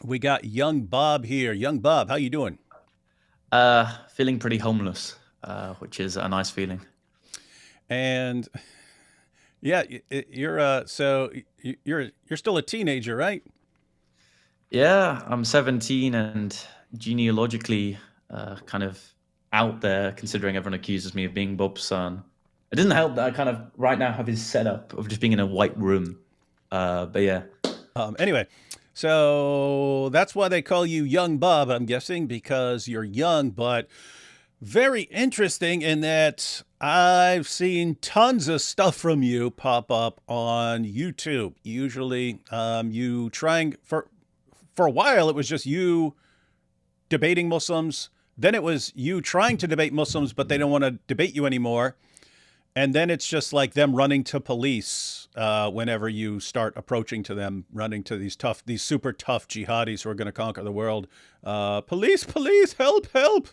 We got young Bob here. Young Bob, how you doing? Feeling pretty homeless, which is a nice feeling. And yeah, you're still a teenager, right? Yeah, I'm 17 and genealogically kind of out there, considering everyone accuses me of being Bob's son. It doesn't help that I kind of right now have his setup of just being in a white room. But yeah, Anyway, so that's why they call you Young Bob, I'm guessing, because you're young, but very interesting in that I've seen tons of stuff from you pop up on YouTube. Usually, you trying for a while, it was just you debating Muslims. Then it was you trying to debate Muslims, but they don't want to debate you anymore. And then it's just like them running to police whenever you start approaching to them, running to these super tough jihadis who are going to conquer the world. Police, police, help, help.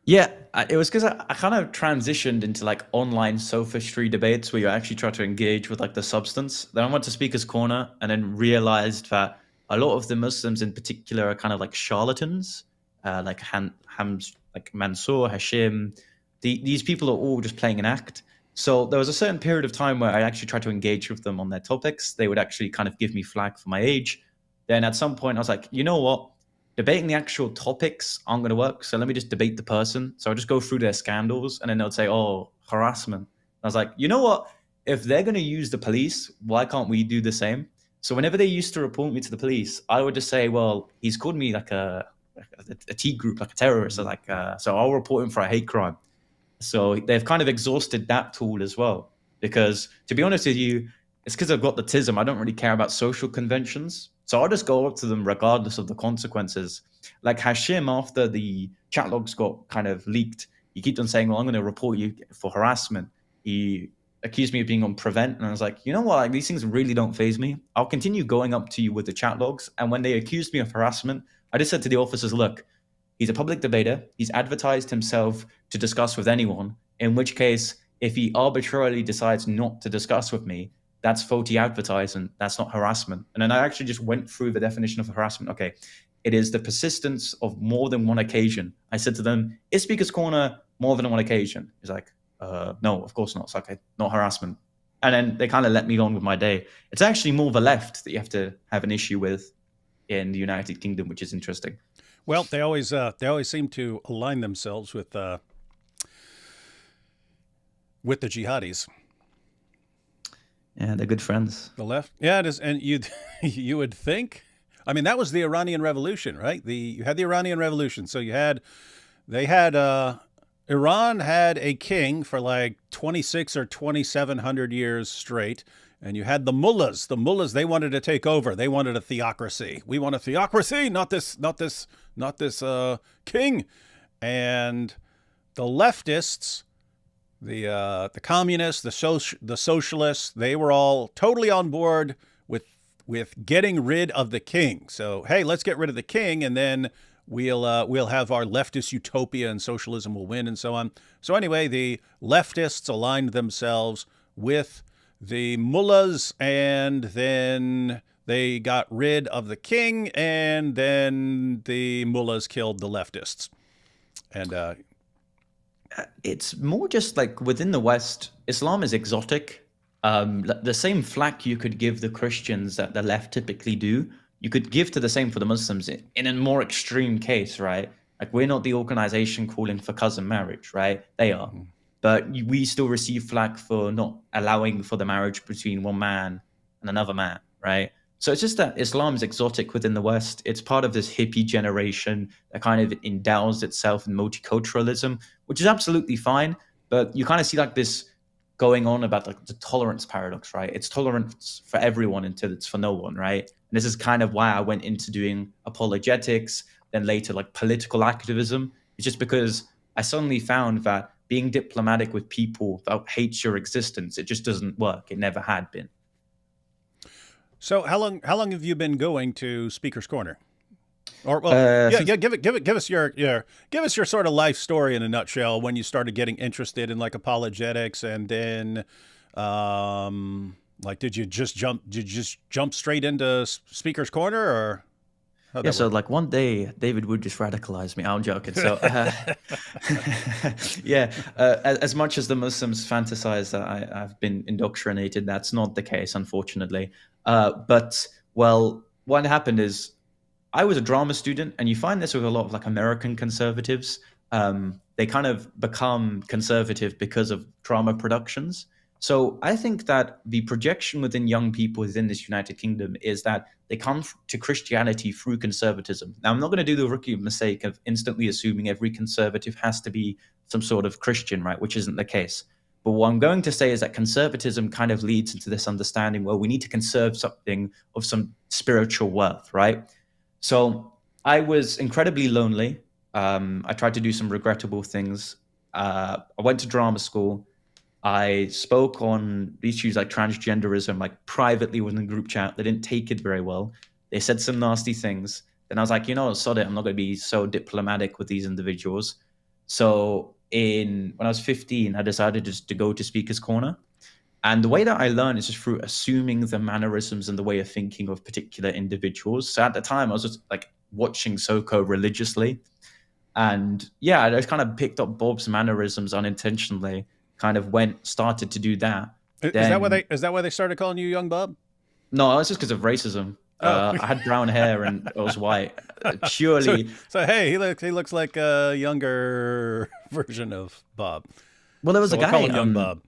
yeah, it was because I kind of transitioned into like online sophistry debates where you actually try to engage with like the substance. Then I went to Speaker's Corner and then realized that a lot of the Muslims in particular are kind of like charlatans, like like Mansour, Hashim. These people are all just playing an act. So there was a certain period of time where I actually tried to engage with them on their topics. They would actually kind of give me flack for my age. Then at some point I was like, you know what? Debating the actual topics aren't going to work. So let me just debate the person. So I'll just go through their scandals and then they'll say, oh, harassment. I was like, you know what? If they're going to use the police, why can't we do the same? So whenever they used to report me to the police, I would just say, well, he's called me like a T group, like a terrorist. So I'll report him for a hate crime. So they've kind of exhausted that tool as well. Because to be honest with you, it's because I've got the tism. I don't really care about social conventions. So I'll just go up to them regardless of the consequences. Like Hashim, after the chat logs got kind of leaked, he kept on saying, well, I'm going to report you for harassment. He accused me of being on prevent. And I was like, you know what? Like, these things really don't phase me. I'll continue going up to you with the chat logs. And when they accused me of harassment, I just said to the officers, look, he's a public debater. He's advertised himself to discuss with anyone, in which case, if he arbitrarily decides not to discuss with me, that's faulty advertisement. That's not harassment. And then I actually just went through the definition of harassment. Okay, it is the persistence of more than one occasion. I said to them, is Speaker's Corner more than one occasion? He's like, no, of course not. It's okay, not harassment. And then they kind of let me go on with my day. It's actually more the left that you have to have an issue with in the United Kingdom, which is interesting. Well, they always seem to align themselves with the jihadis. Yeah, they're good friends. The left, yeah, it is, and you you would think. I mean, that was the Iranian Revolution, right? You had the Iranian Revolution, so they had Iran had a king for like 26 or 2700 years straight, and you had the mullahs. The mullahs, they wanted to take over. They wanted a theocracy. We want a theocracy, not this king. And the leftists, the communists, the socialists, they were all totally on board with getting rid of the king. So hey, let's get rid of the king, and then we'll have our leftist utopia, and socialism will win, and so on. So anyway, the leftists aligned themselves with the mullahs, and then they got rid of the king, and then the mullahs killed the leftists. And It's more just like within the West, Islam is exotic. The same flack you could give the Christians that the left typically do, you could give to the same for the Muslims in a more extreme case, right? Like, we're not the organization calling for cousin marriage, right? They are. But we still receive flack for not allowing for the marriage between one man and another man, right? So it's just that Islam is exotic within the West. It's part of this hippie generation that kind of endows itself in multiculturalism, which is absolutely fine. But you kind of see like this going on about like the tolerance paradox, right? It's tolerance for everyone until it's for no one, right? And this is kind of why I went into doing apologetics, then later like political activism. It's just because I suddenly found that being diplomatic with people that hates your existence, it just doesn't work. It never had been. so how long have you been going to Speaker's Corner? Or well, yeah, Since yeah. Give us give us your sort of life story in a nutshell. When you started getting interested in like apologetics, and then, like, did you just jump straight into Speaker's Corner, or? How'd Yeah, that so work? like one day David would just radicalize me. I'm joking. So yeah, as much as the Muslims fantasize that I've been indoctrinated, that's not the case, unfortunately. But well, what happened is I was a drama student, and you find this with a lot of like American conservatives. They kind of become conservative because of drama productions. So I think that the projection within young people within this United Kingdom is that they come to Christianity through conservatism. Now, I'm not going to do the rookie mistake of instantly assuming every conservative has to be some sort of Christian, right? Which isn't the case. But what I'm going to say is that conservatism kind of leads into this understanding where we need to conserve something of some spiritual worth, right? So I was incredibly lonely. I tried to do some regrettable things. I went to drama school. I spoke on issues like transgenderism, like privately within a group chat. They didn't take it very well. They said some nasty things. Then I was like, sod it. I'm not going to be so diplomatic with these individuals. So when I was 15, I decided just to go to Speaker's Corner. And the way that I learn is just through assuming the mannerisms and the way of thinking of particular individuals. So at the time, I was just like watching Soko religiously. And yeah, I just kind of picked up Bob's mannerisms unintentionally, kind of started to do that. Then, Is that why they started calling you Young Bob? no, it was just because of racism. Oh, I had brown hair and I was white. so Purely, hey, he looks like a younger version of Bob. well, there was So a we'll call guy, him Young Bob.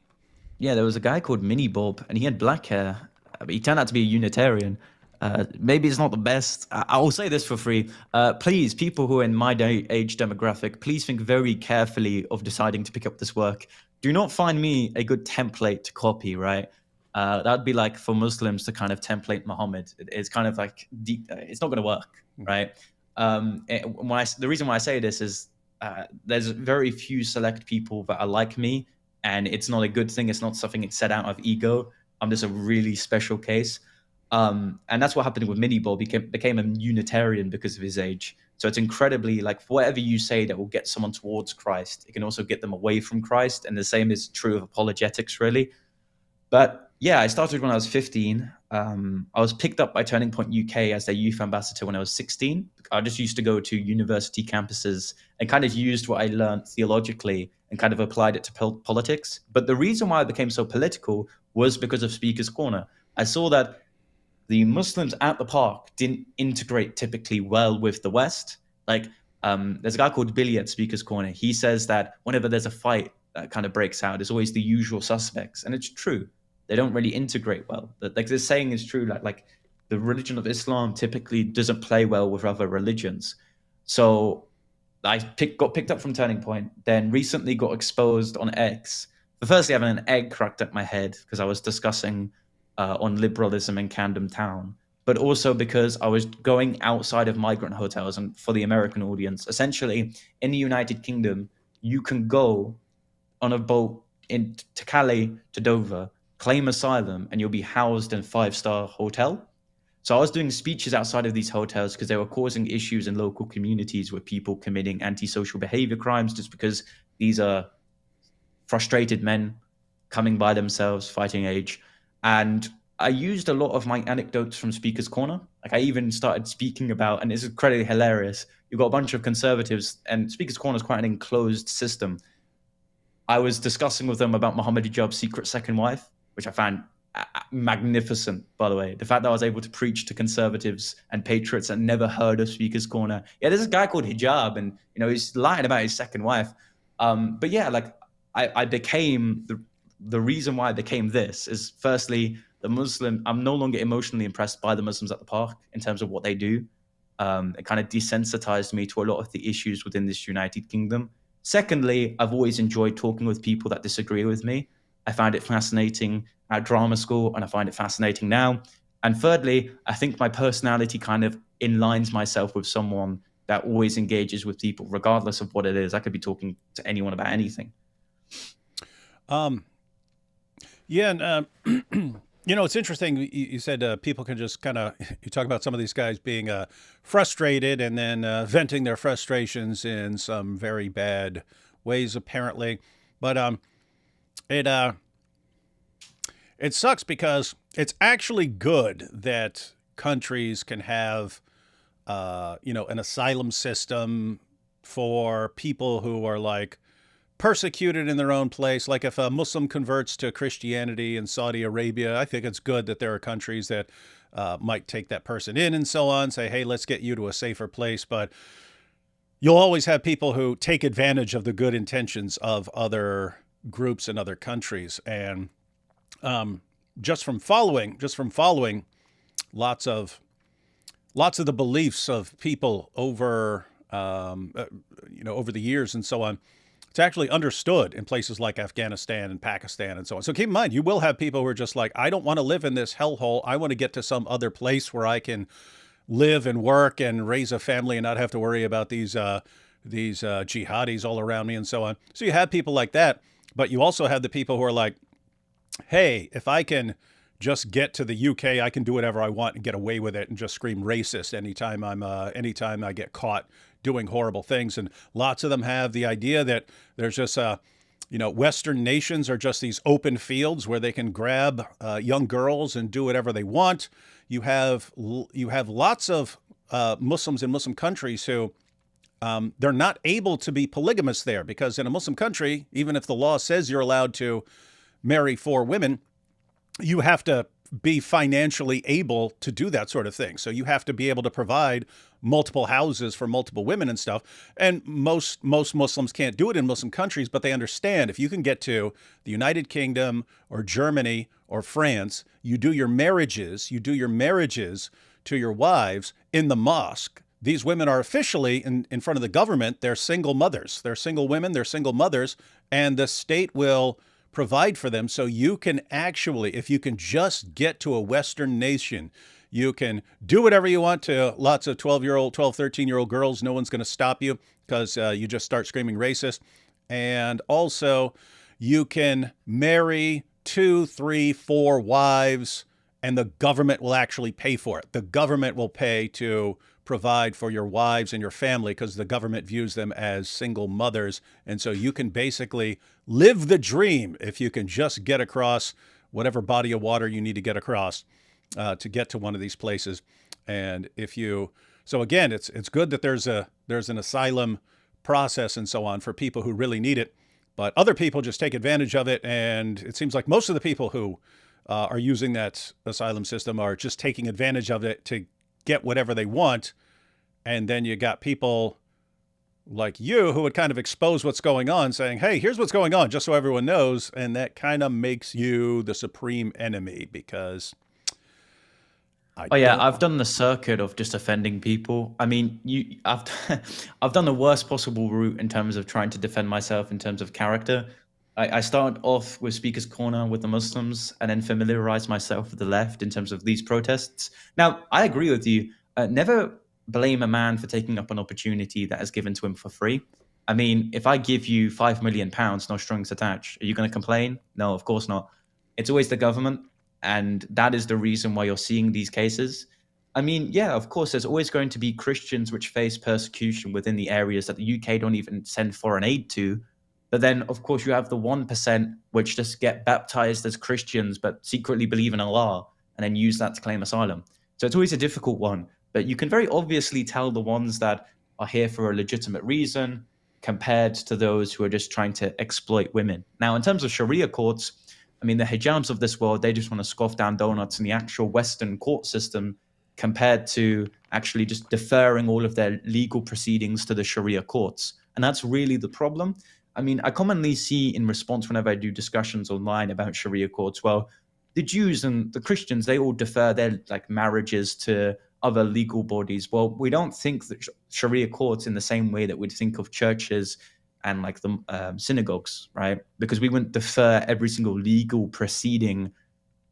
yeah, there was a guy called Mini Bob, and he had black hair. But he turned out to be a Unitarian. Maybe it's not the best. I will say this for free. Please, people who are in my age demographic, please think very carefully of deciding to pick up this work. Do not find me a good template to copy, right? That would be like for Muslims to kind of template Muhammad. It's kind of like deep, it's not going to work, right? The reason why I say this is there's very few select people that are like me, and it's not a good thing. It's not something that's set out of ego. I'm just a really special case. And that's what happened with Mini Bob. He became a Unitarian because of his age. So it's incredibly like whatever you say that will get someone towards Christ, it can also get them away from Christ. And the same is true of apologetics, really. But yeah, I started when I was 15. I was picked up by Turning Point UK as their youth ambassador when I was 16. I just used to go to university campuses and kind of used what I learned theologically and kind of applied it to politics. But the reason why I became so political was because of Speaker's Corner. I saw that the Muslims at the park didn't integrate typically well with the West. Like, there's a guy called Billy at Speaker's Corner. He says that whenever there's a fight that kind of breaks out, it's always the usual suspects, and it's true. They don't really integrate well. Like this saying is true. Like the religion of Islam typically doesn't play well with other religions. So I got picked up from Turning Point, then recently got exposed on X for firstly having an egg cracked at my head because I was discussing on liberalism in Camden Town, but also because I was going outside of migrant hotels. And for the American audience, essentially in the United Kingdom, you can go on a boat to Calais to Dover, claim asylum, and you'll be housed in a 5-star hotel. So I was doing speeches outside of these hotels because they were causing issues in local communities with people committing antisocial behavior crimes just because these are frustrated men coming by themselves, fighting age. And I used a lot of my anecdotes from Speaker's Corner. Like I even started speaking about, and this is incredibly hilarious. You've got a bunch of conservatives, and Speaker's Corner is quite an enclosed system. I was discussing with them about Muhammad Hijab's secret second wife, which I found magnificent, by the way. The fact that I was able to preach to conservatives and patriots that never heard of Speaker's Corner. Yeah, there's a guy called Hijab, and he's lying about his second wife. But yeah, like I became the reason why I became this is firstly I'm no longer emotionally impressed by the Muslims at the park in terms of what they do. It kind of desensitized me to a lot of the issues within this United Kingdom. Secondly, I've always enjoyed talking with people that disagree with me. I find it fascinating at drama school, and I find it fascinating now. And thirdly, I think my personality kind of inlines myself with someone that always engages with people, regardless of what it is. I could be talking to anyone about anything. Yeah, and it's interesting. You said people can just kind of. You talk about some of these guys being frustrated and then venting their frustrations in some very bad ways, apparently. But it sucks because it's actually good that countries can have an asylum system for people who are like persecuted in their own place. Like if a Muslim converts to Christianity in Saudi Arabia, I think it's good that there are countries that might take that person in and so on, say, hey, let's get you to a safer place. But you'll always have people who take advantage of the good intentions of other groups in other countries. And just from following lots of the beliefs of people over over the years and so on, it's actually understood in places like Afghanistan and Pakistan and so on. So keep in mind, you will have people who are just like, I don't want to live in this hellhole. I want to get to some other place where I can live and work and raise a family and not have to worry about these jihadis all around me and so on. So you have people like that, but you also have the people who are like, hey, if I can just get to the UK, I can do whatever I want and get away with it and just scream racist anytime I get caught doing horrible things. And lots of them have the idea that there's just Western nations are just these open fields where they can grab young girls and do whatever they want. You have lots of Muslims in Muslim countries who they're not able to be polygamous there, because in a Muslim country, even if the law says you're allowed to marry 4 women, you have to be financially able to do that sort of thing. So you have to be able to provide multiple houses for multiple women and stuff. And most Muslims can't do it in Muslim countries, but they understand if you can get to the United Kingdom or Germany or France, you do your marriages to your wives in the mosque. These women are officially in front of the government. They're single mothers. They're single women. They're single mothers. And the state will provide for them. So you can actually, if you can just get to a Western nation, you can do whatever you want to lots of 12, 13-year-old girls. No one's going to stop you because you just start screaming racist. And also, you can marry 2, 3, 4 wives, and the government will actually pay for it. The government will pay to provide for your wives and your family because the government views them as single mothers. And so you can basically live the dream if you can just get across whatever body of water you need to get across to get to one of these places. And so again, it's good that there's an asylum process and so on for people who really need it, but other people just take advantage of it. And it seems like most of the people who are using that asylum system are just taking advantage of it to get whatever they want. And then you got people like you who would kind of expose what's going on, saying, hey, here's what's going on, just so everyone knows. And that kind of makes you the supreme enemy because I've done the circuit of just offending people. I mean, I've done the worst possible route in terms of trying to defend myself in terms of character. I started off with Speaker's Corner with the Muslims and then familiarized myself with the left in terms of these protests. Now, I agree with you. Never blame a man for taking up an opportunity that is given to him for free. I mean, if I give you £5 million, no strings attached, are you going to complain? No, of course not. It's always the government. And that is the reason why you're seeing these cases. I mean, yeah, of course, there's always going to be Christians which face persecution within the areas that the UK don't even send foreign aid to. But then, of course, you have the 1% which just get baptized as Christians but secretly believe in Allah and then use that to claim asylum. So it's always a difficult one. But you can very obviously tell the ones that are here for a legitimate reason compared to those who are just trying to exploit women. Now, in terms of Sharia courts, I mean, the hijabs of this world, they just want to scoff down donuts in the actual Western court system compared to actually just deferring all of their legal proceedings to the Sharia courts. And that's really the problem. I mean, I commonly see in response whenever I do discussions online about Sharia courts, well, the Jews and the Christians, they all defer their marriages to other legal bodies. Well, we don't think that Sharia courts in the same way that we'd think of churches and the synagogues, right? Because we wouldn't defer every single legal proceeding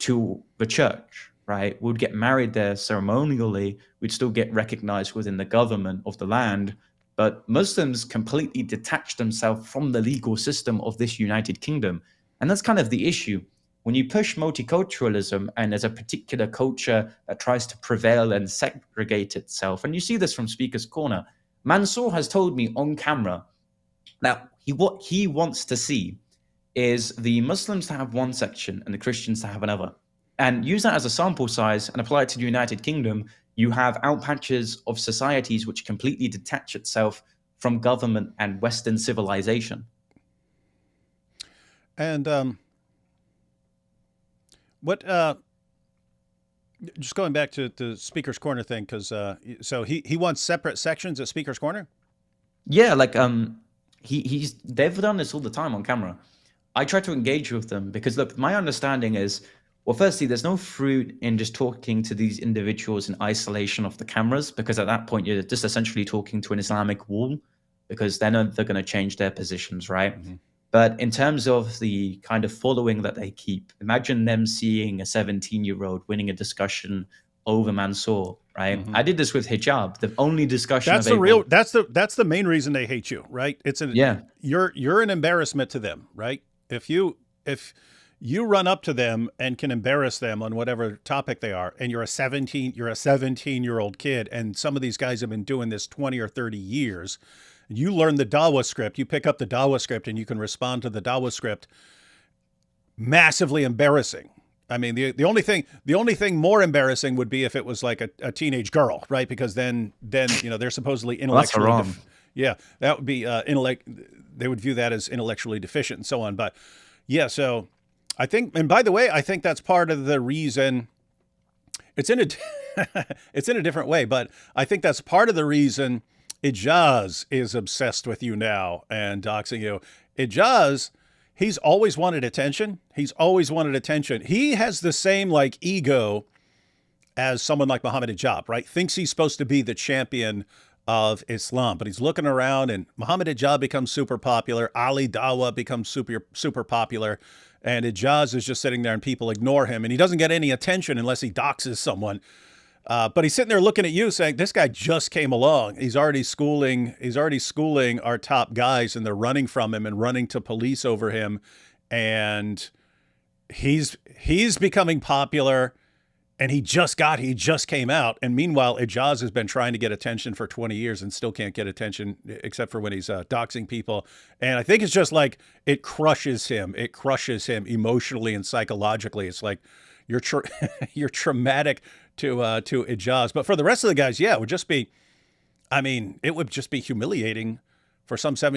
to the church, right? We'd get married there ceremonially. We'd still get recognized within the government of the land. But Muslims completely detach themselves from the legal system of this United Kingdom. And that's kind of the issue. When you push multiculturalism and there's a particular culture that tries to prevail and segregate itself, and you see this from Speaker's Corner, Mansour has told me on camera that what he wants to see is the Muslims to have one section and the Christians to have another. And use that as a sample size and apply it to the United Kingdom, you have outpatches of societies which completely detach itself from government and Western civilization. And what? Just going back to the Speaker's Corner thing, because so he wants separate sections at Speaker's Corner. Yeah, like they've done this all the time on camera. I try to engage with them because look, my understanding is, well, firstly, there's no fruit in just talking to these individuals in isolation of the cameras, because at that point you're just essentially talking to an Islamic wall, because they're going to change their positions, right? Mm-hmm. But in terms of the kind of following that they keep, imagine them seeing a 17-year-old winning a discussion over Mansour, right? Mm-hmm. I did this with hijab. The only discussion That's available. That's the main reason they hate you, right? You're an embarrassment to them, right? If you run up to them and can embarrass them on whatever topic they are, and you're a 17-year-old kid, and some of these guys have been doing this 20 or 30 years. You learn the Dawa script, you pick up the Dawa script, and you can respond to the Dawa script. Massively embarrassing. I mean, the only thing more embarrassing would be if it was like a teenage girl, right? Because then they're supposedly intellectually Well, that's haram. yeah, that would be they would view that as intellectually deficient and so on. But yeah, so I think, and by the way, I think that's part of the reason. It's in a different way, but I think that's part of the reason Ijaz is obsessed with you now and doxing you. Ijaz, he's always wanted attention. He has the same like ego as someone like Muhammad Hijab, right? Thinks he's supposed to be the champion of Islam, but he's looking around and Muhammad Hijab becomes super popular. Ali Dawa becomes super popular. And Ijaz is just sitting there and people ignore him. And he doesn't get any attention unless he doxes someone. But he's sitting there looking at you saying, this guy just came along. He's already schooling our top guys, and they're running from him and running to police over him. And he's becoming popular, and he just came out. And meanwhile, Ijaz has been trying to get attention for 20 years and still can't get attention except for when he's doxing people. And I think it's just like, it crushes him emotionally and psychologically. It's like, you're traumatic to Ijaz. But for the rest of the guys, yeah, it would just be humiliating for some let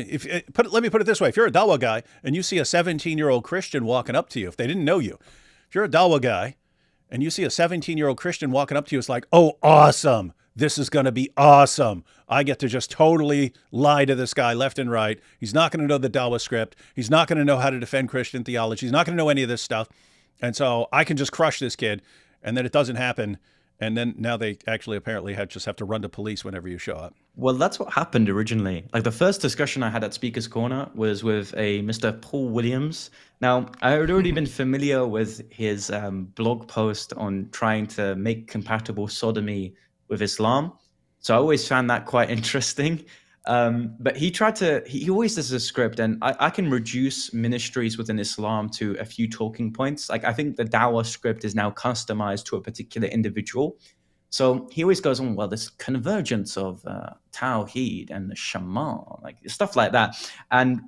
me put it this way. If you're a Dawa guy and you see a 17-year-old Christian walking up to you, if they didn't know you, if you're a Dawa guy and you see a 17-year-old Christian walking up to you, it's like, oh, awesome. This is going to be awesome. I get to just totally lie to this guy left and right. He's not going to know the Dawa script. He's not going to know how to defend Christian theology. He's not going to know any of this stuff. And so I can just crush this kid. And then it doesn't happen. And then now they actually apparently just have to run to police whenever you show up. Well, that's what happened originally. Like the first discussion I had at Speaker's Corner was with a Mr. Paul Williams. Now, I had already been familiar with his blog post on trying to make compatible sodomy with Islam. So I always found that quite interesting. But he always does a script, and I can reduce ministries within Islam to a few talking points. Like I think the Dawah script is now customized to a particular individual. So he always goes on, well, this convergence of Tawheed and the Shema, like stuff like that. And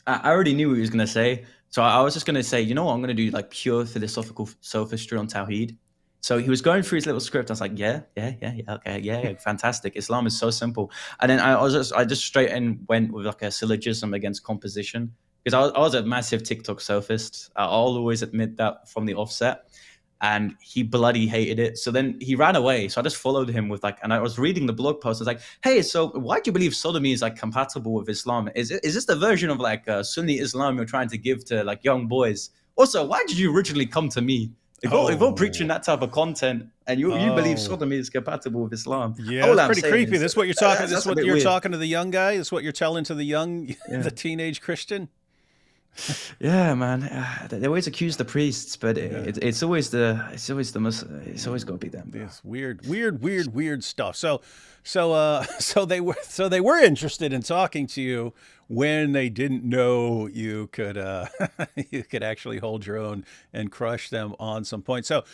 I already knew what he was going to say. So I was just going to say, you know what, I'm going to do like pure philosophical sophistry on Tawheed. So he was going through his little script. I was like, okay, fantastic. Islam is so simple. And then I just straight in went with like a syllogism against composition, because I was a massive TikTok sophist. I'll always admit that from the offset. And he bloody hated it. So then he ran away. So I just followed him with and I was reading the blog post. I was like, hey, so why do you believe sodomy is like compatible with Islam? Is this the version of like Sunni Islam you're trying to give to like young boys? Also, why did you originally come to me? If we're preaching that type of content and you believe sodomy is compatible with Islam, yeah, that's pretty creepy. This is what you're talking. This is what you're talking to the young guy. This is what you're telling to the young, the teenage Christian. Yeah, man. They always accuse the priests, but it's always got to be them. Bro. This weird stuff. So they were interested in talking to you when they didn't know you could you could actually hold your own and crush them on some point. So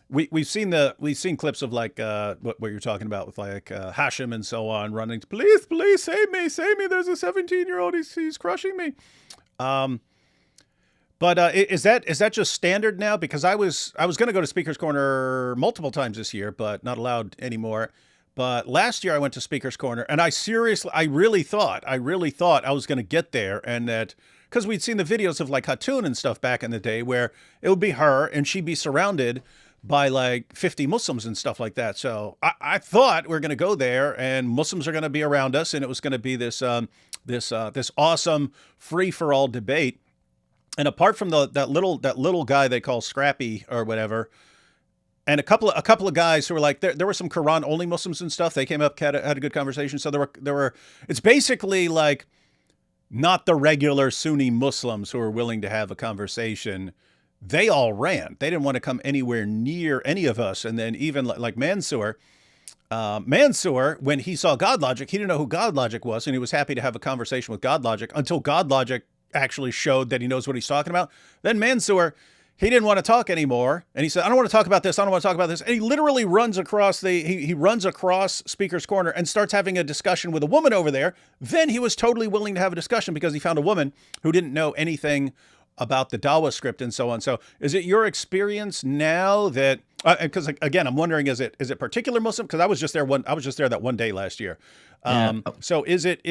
we've seen clips of like what you're talking about with like Hashim and so on running to police, save me, there's a 17-year-old, he's crushing me. But But is that just standard now? Because I was going to go to Speaker's Corner multiple times this year, but not allowed anymore. But last year I went to Speaker's Corner, and I really thought I was going to get there, and that because we'd seen the videos of like Hatun and stuff back in the day, where it would be her, and she'd be surrounded by like 50 Muslims and stuff like that. So I thought we are going to go there, and Muslims are going to be around us, and it was going to be this awesome free for all debate. And apart from that little guy they call Scrappy or whatever, and a couple of guys who were like there were some Quran only Muslims and stuff. They came up, had a good conversation. So there were it's basically like not the regular Sunni Muslims who are willing to have a conversation. They all ran. They didn't want to come anywhere near any of us. And then even like Mansour, when he saw God Logic, he didn't know who God Logic was, and he was happy to have a conversation with God Logic until God Logic actually showed that he knows what he's talking about. Then Mansour, he didn't want to talk anymore, and he said, "I don't want to talk about this. I don't want to talk about this." And he literally runs across he runs across Speaker's Corner and starts having a discussion with a woman over there. Then he was totally willing to have a discussion because he found a woman who didn't know anything about the Dawa script and so on. So, is it your experience now that? Because again, I'm wondering, is it particular Muslim? Because I was just there that one day last year. Yeah. So is it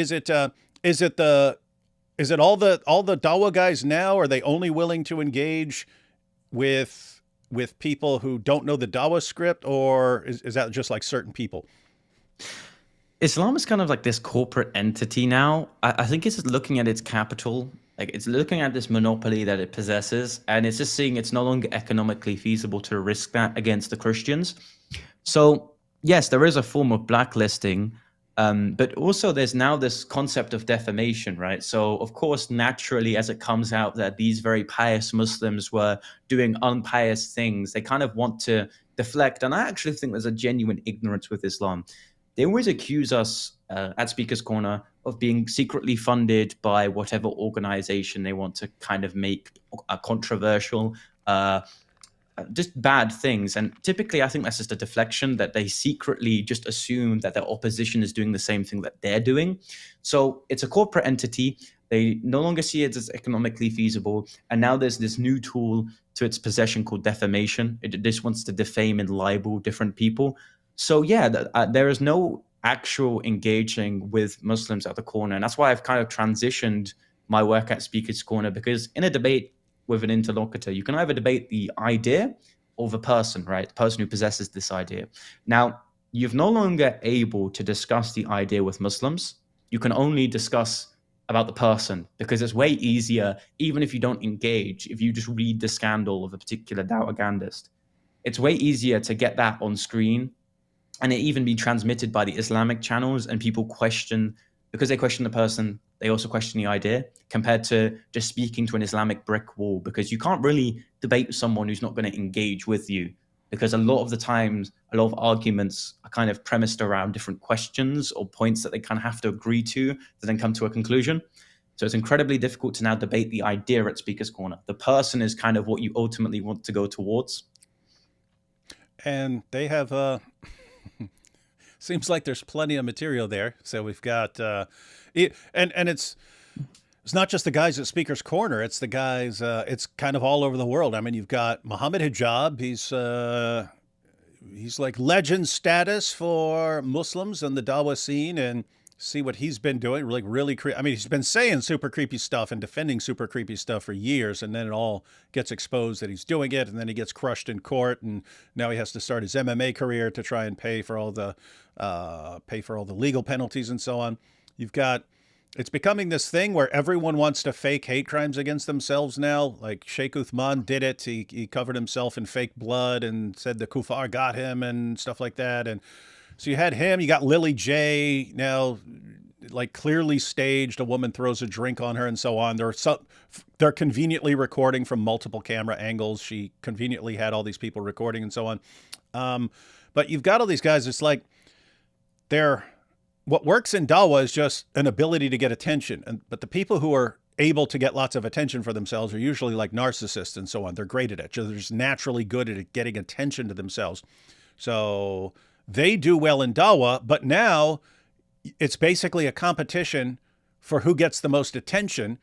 all the Dawa guys now? Are they only willing to engage with people who don't know the Dawa script, or is that just like certain people? Islam is kind of like this corporate entity now. I think it's looking at its capital, like it's looking at this monopoly that it possesses, and it's just seeing it's no longer economically feasible to risk that against the Christians. So yes, there is a form of blacklisting, but also there's now this concept of defamation, right? So of course, naturally, as it comes out that these very pious Muslims were doing unpious things, they kind of want to deflect. And I actually think there's a genuine ignorance with Islam. They always accuse us at Speaker's Corner of being secretly funded by whatever organization they want to kind of make a controversial, just bad things. And typically, I think that's just a deflection, that they secretly just assume that their opposition is doing the same thing that they're doing. So it's a corporate entity. They no longer see it as economically feasible. And now there's this new tool to its possession called defamation. It just wants to defame and libel different people. So yeah, there is no actual engaging with Muslims at the corner. And that's why I've kind of transitioned my work at Speaker's Corner, because in a debate with an interlocutor, you can either debate the idea or the person, right? The person who possesses this idea. Now, you're no longer able to discuss the idea with Muslims. You can only discuss about the person, because it's way easier, even if you don't engage, if you just read the scandal of a particular Dawahgandist, it's way easier to get that on screen and it even be transmitted by the Islamic channels, and people question, because they question the person, they also question the idea, compared to just speaking to an Islamic brick wall, because you can't really debate with someone who's not going to engage with you, because a lot of the times, a lot of arguments are kind of premised around different questions or points that they kind of have to agree to then come to a conclusion. So it's incredibly difficult to now debate the idea at Speaker's Corner. The person is kind of what you ultimately want to go towards. And they have seems like there's plenty of material there. So we've got and it's not just the guys at Speaker's Corner. It's the guys. It's kind of all over the world. I mean, you've got Muhammad Hijab. He's like legend status for Muslims in the Dawa scene, and see what he's been doing. Like really, I mean, he's been saying super creepy stuff and defending super creepy stuff for years, and then it all gets exposed that he's doing it, and then he gets crushed in court, and now he has to start his MMA career to try and pay for all the legal penalties and so on. You've got. It's becoming this thing where everyone wants to fake hate crimes against themselves now. Like Sheikh Uthman did it. He covered himself in fake blood and said the kuffar got him and stuff like that. And so you had him. You got Lily J now, like clearly staged. A woman throws a drink on her and so on. They're conveniently recording from multiple camera angles. She conveniently had all these people recording and so on. But you've got all these guys. It's like what works in Dawa is just an ability to get attention. But the people who are able to get lots of attention for themselves are usually like narcissists and so on. They're great at it. They're just naturally good at getting attention to themselves. So they do well in Dawa, but now it's basically a competition for who gets the most attention.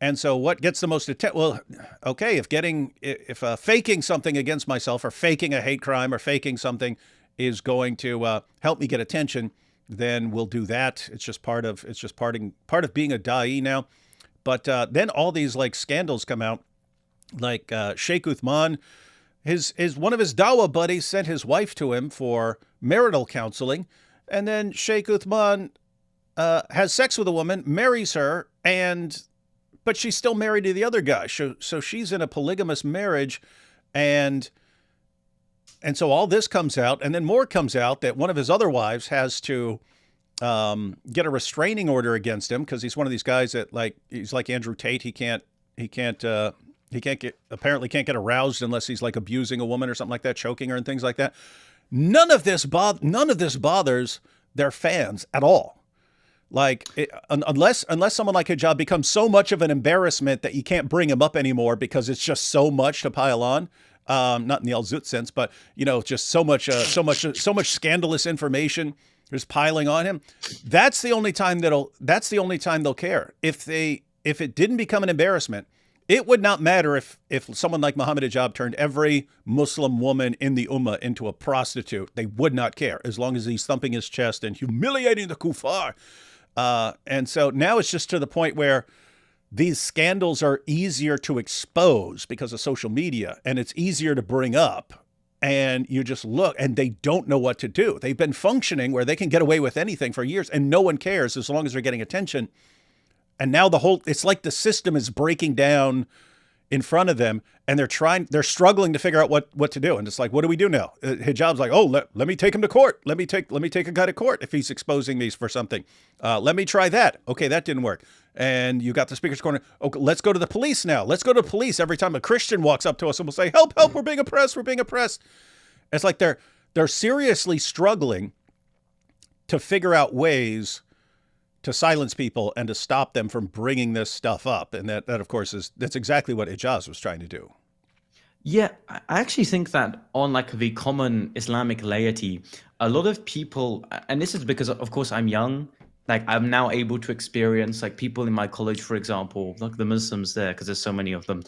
And so, what gets the most attention? Well, okay, if faking something against myself, or faking a hate crime, or faking something is going to help me get attention, then we'll do that. It's just part of being a da'i now. But then all these like scandals come out, like Sheikh Uthman, his one of his Dawa buddies sent his wife to him for marital counseling, and then Sheikh Uthman has sex with a woman, marries her, but she's still married to the other guy. So she's in a polygamous marriage, and so all this comes out, and then more comes out that one of his other wives has to get a restraining order against him because he's one of these guys that he's like Andrew Tate. Apparently can't get aroused unless he's like abusing a woman or something like that, choking her and things like that. None of this bothers their fans at all. Unless someone like Hijab becomes so much of an embarrassment that you can't bring him up anymore because it's just so much to pile on. Not in the Al Zut sense, but just so much scandalous information is piling on him. That's the only time they'll care. If it didn't become an embarrassment, it would not matter if someone like Muhammad Hijab turned every Muslim woman in the Ummah into a prostitute. They would not care as long as he's thumping his chest and humiliating the kuffar. And so now it's just to the point where these scandals are easier to expose because of social media, and it's easier to bring up. And you just look, and they don't know what to do. They've been functioning where they can get away with anything for years, and no one cares as long as they're getting attention. And now it's like the system is breaking down in front of them, and they're struggling to figure out what to do. And it's like, what do we do now? Hijab's like, oh, let me take him to court. Let me take a guy to court if he's exposing me for something. Let me try that. Okay, that didn't work. And you got the speaker's corner. Okay, let's go to the police now. Let's go to the police every time a Christian walks up to us and will say, help, we're being oppressed, we're being oppressed. It's like they're seriously struggling to figure out ways to silence people and to stop them from bringing this stuff up. And that of course, that's exactly what Ijaz was trying to do. Yeah, I actually think that on like the common Islamic laity, a lot of people, and this is because of course I'm young, like I'm now able to experience like people in my college, for example, like the Muslims there, because there's so many of them,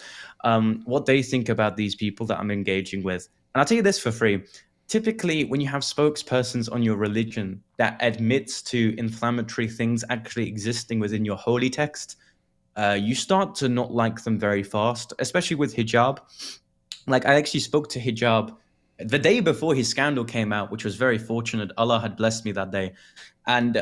what they think about these people that I'm engaging with. And I'll tell you this for free. Typically, when you have spokespersons on your religion that admits to inflammatory things actually existing within your holy text, you start to not like them very fast, especially with hijab. Like I actually spoke to hijab the day before his scandal came out, which was very fortunate. Allah had blessed me that day. And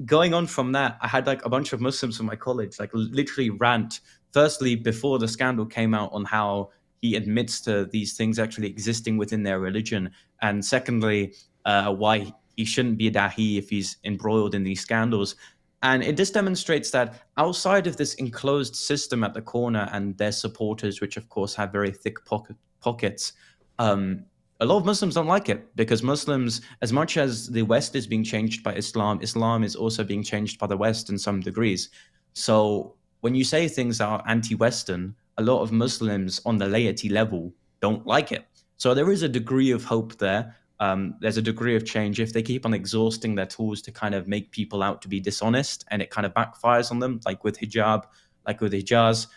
going on from that, I had like a bunch of Muslims from my college, like literally rant, firstly, before the scandal came out on how he admits to these things actually existing within their religion. And secondly, why he shouldn't be a dahi if he's embroiled in these scandals. And it just demonstrates that outside of this enclosed system at the corner and their supporters, which of course have very thick pockets, a lot of Muslims don't like it because Muslims, as much as the West is being changed by Islam, Islam is also being changed by the West in some degrees. So when you say things are anti-Western, a lot of Muslims on the laity level don't like it. So there is a degree of hope there. There's a degree of change. If they keep on exhausting their tools to kind of make people out to be dishonest and it kind of backfires on them, like with hijab, like with Hijaz,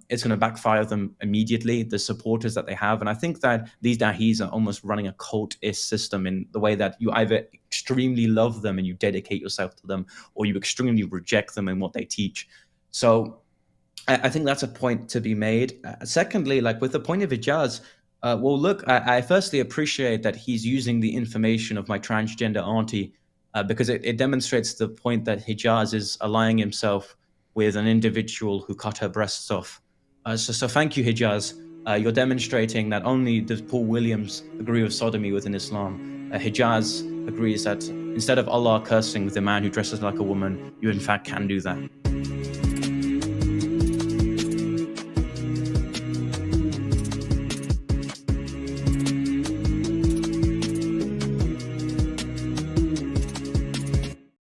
it's going to backfire them immediately, the supporters that they have. And I think that these dahis are almost running a cult-ish system in the way that you either extremely love them and you dedicate yourself to them, or you extremely reject them and what they teach. So I think that's a point to be made. Secondly, like with the point of Hijaz, well, look, I firstly appreciate that he's using the information of my transgender auntie because it demonstrates the point that Hijaz is allying himself with an individual who cut her breasts off. So thank you, Hijaz. You're demonstrating that only does Paul Williams agree with sodomy within Islam. Hijaz agrees that instead of Allah cursing the man who dresses like a woman, you in fact can do that.